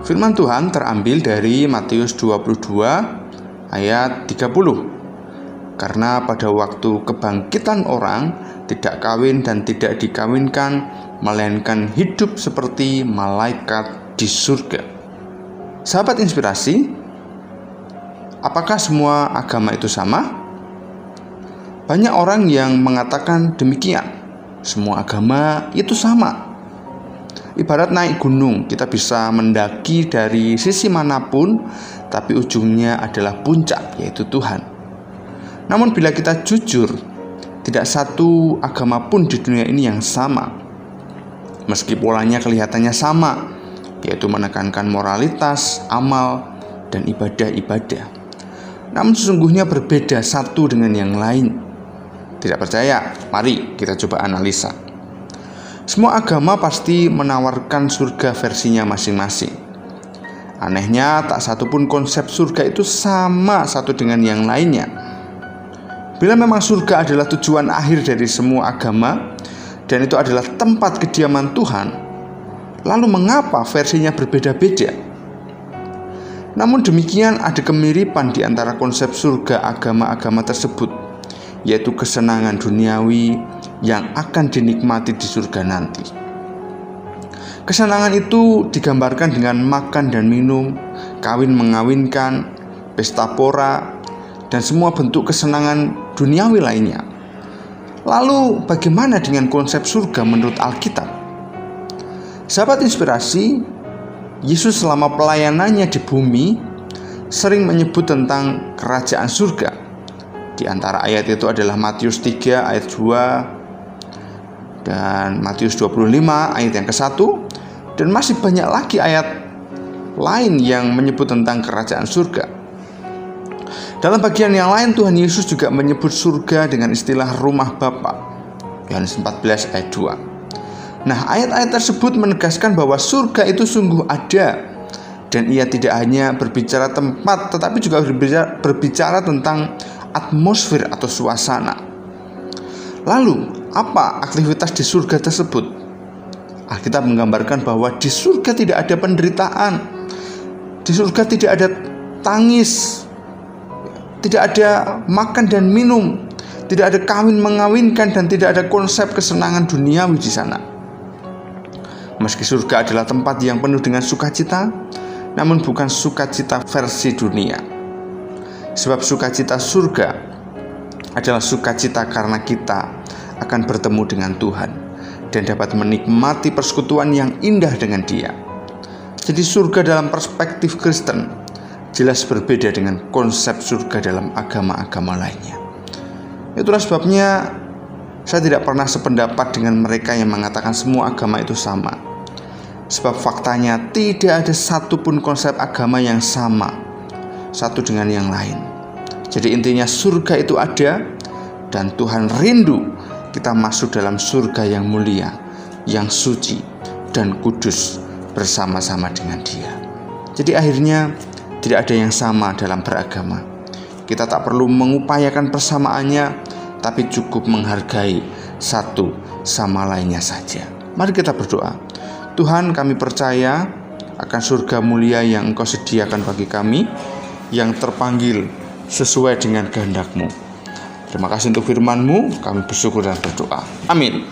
Firman Tuhan terambil dari Matius 22 ayat 30. Karena pada waktu kebangkitan orang tidak kawin dan tidak dikawinkan, melainkan hidup seperti malaikat di surga. Sahabat inspirasi, apakah semua agama itu sama? Banyak orang yang mengatakan demikian. Semua agama itu sama. Ibarat naik gunung, kita bisa mendaki dari sisi manapun, tapi ujungnya adalah puncak, yaitu Tuhan. Namun bila kita jujur, tidak satu agama pun di dunia ini yang sama. Meski polanya kelihatannya sama, yaitu menekankan moralitas, amal, dan ibadah-ibadah. Namun sesungguhnya berbeda satu dengan yang lain. Tidak percaya? Mari kita coba analisa. Semua agama pasti menawarkan surga versinya masing-masing. Anehnya, tak satu pun konsep surga itu sama satu dengan yang lainnya. Bila memang surga adalah tujuan akhir dari semua agama, dan itu adalah tempat kediaman Tuhan, lalu mengapa versinya berbeda-beda? Namun demikian, ada kemiripan di antara konsep surga agama-agama tersebut, yaitu kesenangan duniawi yang akan dinikmati di surga nanti. Kesenangan itu digambarkan dengan makan dan minum, kawin mengawinkan, pesta pora, dan semua bentuk kesenangan duniawi lainnya. Lalu bagaimana dengan konsep surga menurut Alkitab? Sahabat inspirasi, Yesus selama pelayanannya di bumi sering menyebut tentang kerajaan surga. Di antara ayat itu adalah Matius 3 ayat 2 dan Matius 25 ayat yang ke-1, dan masih banyak lagi ayat lain yang menyebut tentang kerajaan surga. Dalam bagian yang lain, Tuhan Yesus juga menyebut surga dengan istilah rumah Bapa. Yohanes 14 ayat 2. Nah, ayat-ayat tersebut menegaskan bahwa surga itu sungguh ada, dan ia tidak hanya berbicara tempat, tetapi juga berbicara tentang atmosfer atau suasana. Lalu, apa aktivitas di surga tersebut? Alkitab menggambarkan bahwa di surga tidak ada penderitaan, di surga tidak ada tangis, tidak ada makan dan minum, tidak ada kawin mengawinkan, dan tidak ada konsep kesenangan duniawi di sana. Meski surga adalah tempat yang penuh dengan sukacita, namun bukan sukacita versi dunia. Sebab sukacita surga adalah sukacita karena kita akan bertemu dengan Tuhan dan dapat menikmati persekutuan yang indah dengan Dia. Jadi surga dalam perspektif Kristen jelas berbeda dengan konsep surga dalam agama-agama lainnya. Itulah sebabnya saya tidak pernah sependapat dengan mereka yang mengatakan semua agama itu sama. Sebab faktanya tidak ada satupun konsep agama yang sama satu dengan yang lain. Jadi intinya surga itu ada, dan Tuhan rindu kita masuk dalam surga yang mulia, yang suci dan kudus bersama-sama dengan Dia. Jadi akhirnya tidak ada yang sama dalam beragama. Kita tak perlu mengupayakan persamaannya, tapi cukup menghargai satu sama lainnya saja. Mari kita berdoa. Tuhan, kami percaya akan surga mulia yang Engkau sediakan bagi kami, yang terpanggil sesuai dengan kehendak-Mu. Terima kasih untuk firman-Mu, kami bersyukur dan berdoa. Amin.